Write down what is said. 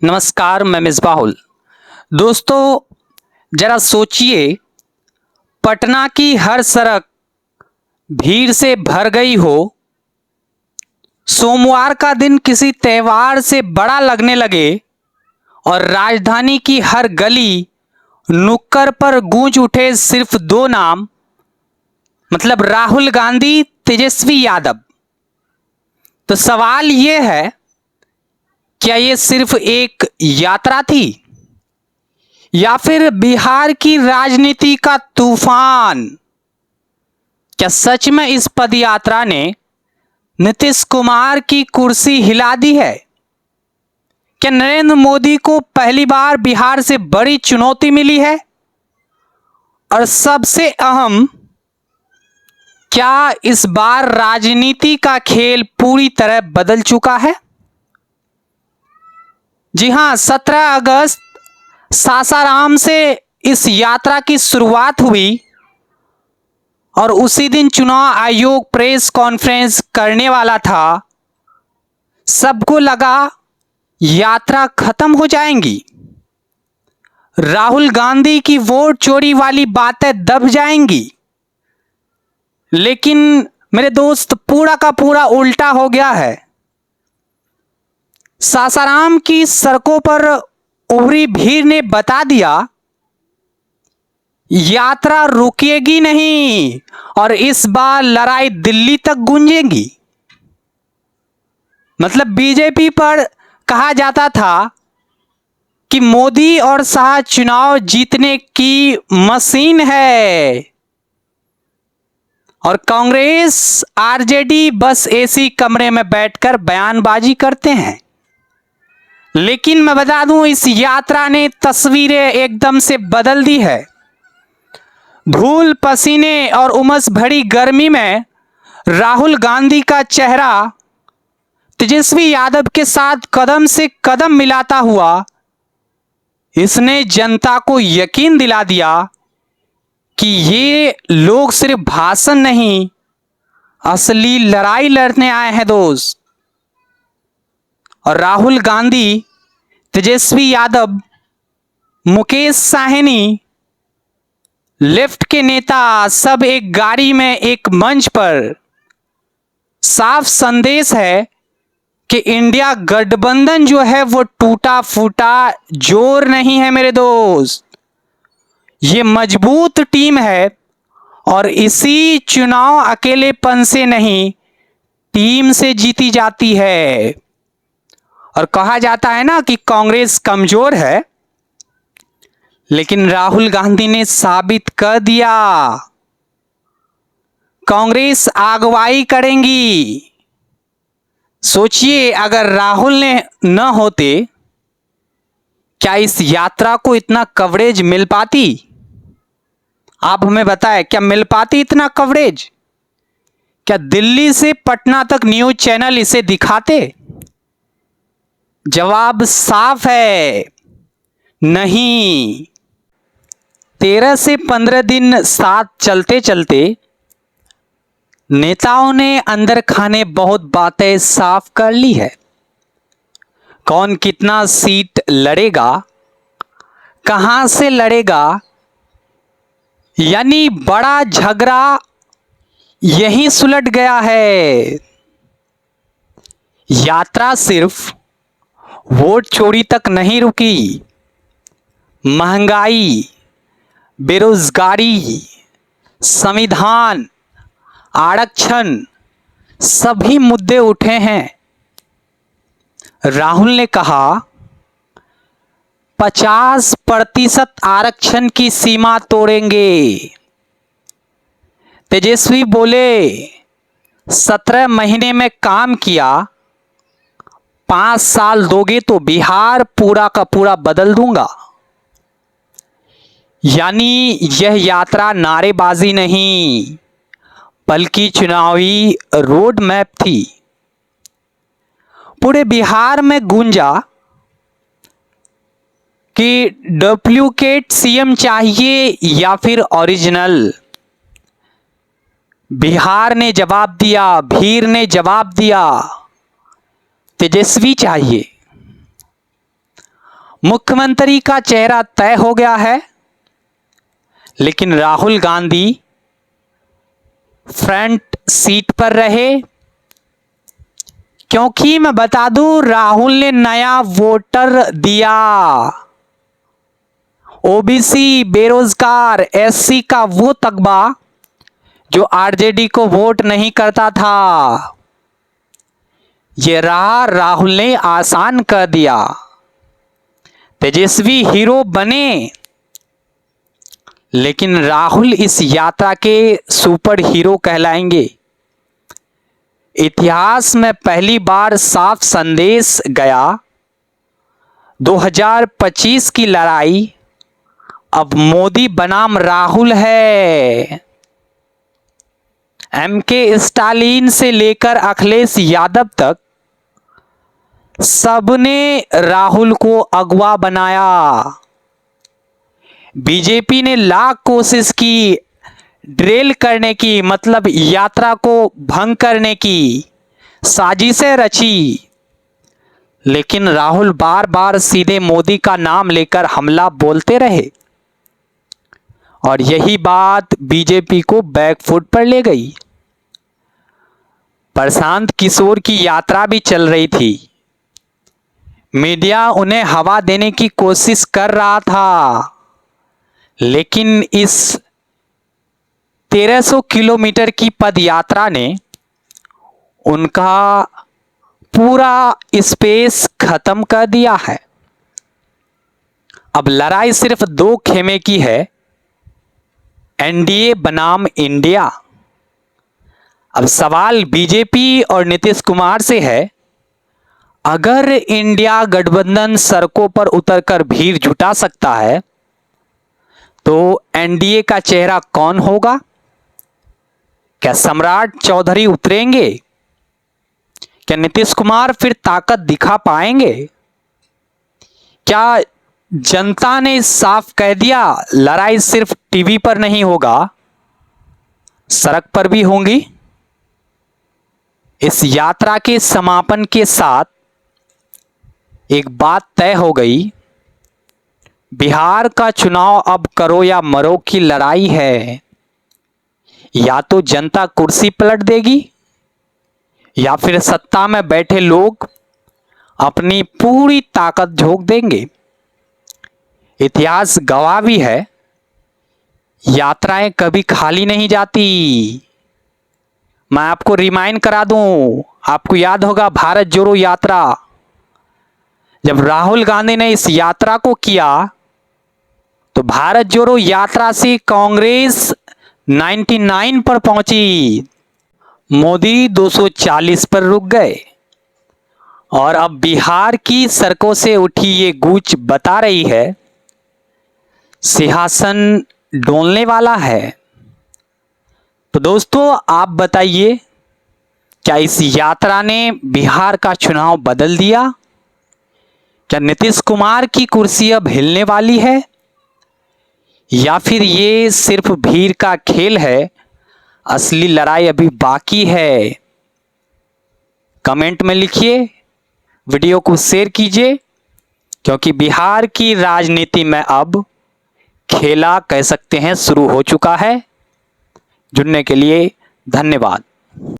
नमस्कार, मैं मिसबाहुल। दोस्तों, जरा सोचिए, पटना की हर सड़क भीड़ से भर गई हो, सोमवार का दिन किसी त्योहार से बड़ा लगने लगे और राजधानी की हर गली नुक्कड़ पर गूंज उठे सिर्फ दो नाम, मतलब राहुल गांधी, तेजस्वी यादव। तो सवाल ये है, क्या ये सिर्फ एक यात्रा थी या फिर बिहार की राजनीति का तूफान? क्या सच में इस पदयात्रा ने नीतीश कुमार की कुर्सी हिला दी है? क्या नरेंद्र मोदी को पहली बार बिहार से बड़ी चुनौती मिली है? और सबसे अहम, क्या इस बार राजनीति का खेल पूरी तरह बदल चुका है? जी हां, 17 अगस्त सासाराम से इस यात्रा की शुरुआत हुई और उसी दिन चुनाव आयोग प्रेस कॉन्फ्रेंस करने वाला था। सबको लगा यात्रा खत्म हो जाएंगी, राहुल गांधी की वोट चोरी वाली बातें दब जाएंगी। लेकिन मेरे दोस्त, पूरा का पूरा उल्टा हो गया है। सासाराम की सड़कों पर उभरी भीड़ ने बता दिया, यात्रा रुकेगी नहीं और इस बार लड़ाई दिल्ली तक गूंजेगी। मतलब बीजेपी पर कहा जाता था कि मोदी और शाह चुनाव जीतने की मशीन है और कांग्रेस आरजेडी बस एसी कमरे में बैठकर बयानबाजी करते हैं। लेकिन मैं बता दूं, इस यात्रा ने तस्वीरें एकदम से बदल दी है। धूल, पसीने और उमस भरी गर्मी में राहुल गांधी का चेहरा तेजस्वी यादव के साथ कदम से कदम मिलाता हुआ इसने जनता को यकीन दिला दिया कि ये लोग सिर्फ भाषण नहीं, असली लड़ाई लड़ने आए हैं दोस्त। और राहुल गांधी, तेजस्वी यादव, मुकेश साहनी, लेफ्ट के नेता सब एक गाड़ी में, एक मंच पर। साफ संदेश है कि इंडिया गठबंधन जो है वो टूटा फूटा जोर नहीं है मेरे दोस्त, ये मजबूत टीम है। और इसी चुनाव अकेलेपन से नहीं, टीम से जीती जाती है। और कहा जाता है ना कि कांग्रेस कमजोर है, लेकिन राहुल गांधी ने साबित कर दिया, कांग्रेस अगुवाई करेंगी। सोचिए, अगर राहुल ने न होते, क्या इस यात्रा को इतना कवरेज मिल पाती? आप हमें बताएं, क्या मिल पाती इतना कवरेज? क्या दिल्ली से पटना तक न्यूज चैनल इसे दिखाते? जवाब साफ है, नहीं। 13 से 15 दिन साथ चलते चलते नेताओं ने अंदर खाने बहुत बातें साफ कर ली है। कौन कितना सीट लड़ेगा, कहां से लड़ेगा, यानी बड़ा झगड़ा यहीं सुलट गया है। यात्रा सिर्फ वोट चोरी तक नहीं रुकी, महंगाई, बेरोजगारी, संविधान, आरक्षण, सभी मुद्दे उठे हैं। राहुल ने कहा 50% आरक्षण की सीमा तोड़ेंगे। तेजस्वी बोले 17 महीने में काम किया, 5 साल दोगे तो बिहार पूरा का पूरा बदल दूंगा। यानी यह यात्रा नारेबाजी नहीं, बल्कि चुनावी रोड मैप थी। पूरे बिहार में गूंजा कि डुप्लीकेट सीएम चाहिए या फिर ओरिजिनल। बिहार ने जवाब दिया, भीड़ ने जवाब दिया, तेजस्वी चाहिए। मुख्यमंत्री का चेहरा तय हो गया है, लेकिन राहुल गांधी फ्रंट सीट पर रहे, क्योंकि मैं बता दूं राहुल ने नया वोटर दिया। ओबीसी, बेरोजगार, एससी का वो तगबा जो आरजेडी को वोट नहीं करता था, ये राह राहुल ने आसान कर दिया। तेजस्वी हीरो बने, लेकिन राहुल इस यात्रा के सुपर हीरो कहलाएंगे। इतिहास में पहली बार साफ संदेश गया, 2025 की लड़ाई अब मोदी बनाम राहुल है। एमके स्टालिन से लेकर अखिलेश यादव तक सबने राहुल को अगवा बनाया। बीजेपी ने लाख कोशिश की ड्रिल करने की, मतलब यात्रा को भंग करने की साजिशें रची, लेकिन राहुल बार बार सीधे मोदी का नाम लेकर हमला बोलते रहे और यही बात बीजेपी को बैकफुट पर ले गई। प्रशांत किशोर की यात्रा भी चल रही थी, मीडिया उन्हें हवा देने की कोशिश कर रहा था, लेकिन इस 1300 किलोमीटर की पद यात्रा ने उनका पूरा स्पेस खत्म कर दिया है। अब लड़ाई सिर्फ दो खेमे की है, एनडीए बनाम इंडिया। अब सवाल बीजेपी और नीतीश कुमार से है, अगर इंडिया गठबंधन सड़कों पर उतरकर भीड़ जुटा सकता है तो एनडीए का चेहरा कौन होगा? क्या सम्राट चौधरी उतरेंगे? क्या नीतीश कुमार फिर ताकत दिखा पाएंगे? क्या जनता ने साफ कह दिया लड़ाई सिर्फ टीवी पर नहीं होगा, सड़क पर भी होंगी? इस यात्रा के समापन के साथ एक बात तय हो गई, बिहार का चुनाव अब करो या मरो की लड़ाई है। या तो जनता कुर्सी पलट देगी या फिर सत्ता में बैठे लोग अपनी पूरी ताकत झोंक देंगे। इतिहास गवाह भी है, यात्राएं कभी खाली नहीं जाती। मैं आपको रिमाइंड करा दूं, आपको याद होगा भारत जोड़ो यात्रा, जब राहुल गांधी ने इस यात्रा को किया तो भारत जोड़ो यात्रा से कांग्रेस 99 पर पहुंची, मोदी 240 पर रुक गए। और अब बिहार की सड़कों से उठी ये गूंज बता रही है सिंहासन डोलने वाला है। तो दोस्तों आप बताइए, क्या इस यात्रा ने बिहार का चुनाव बदल दिया? क्या नीतीश कुमार की कुर्सी अब हिलने वाली है या फिर ये सिर्फ भीड़ का खेल है, असली लड़ाई अभी बाकी है? कमेंट में लिखिए, वीडियो को शेयर कीजिए, क्योंकि बिहार की राजनीति में अब खेला कह सकते हैं शुरू हो चुका है। जुड़ने के लिए धन्यवाद।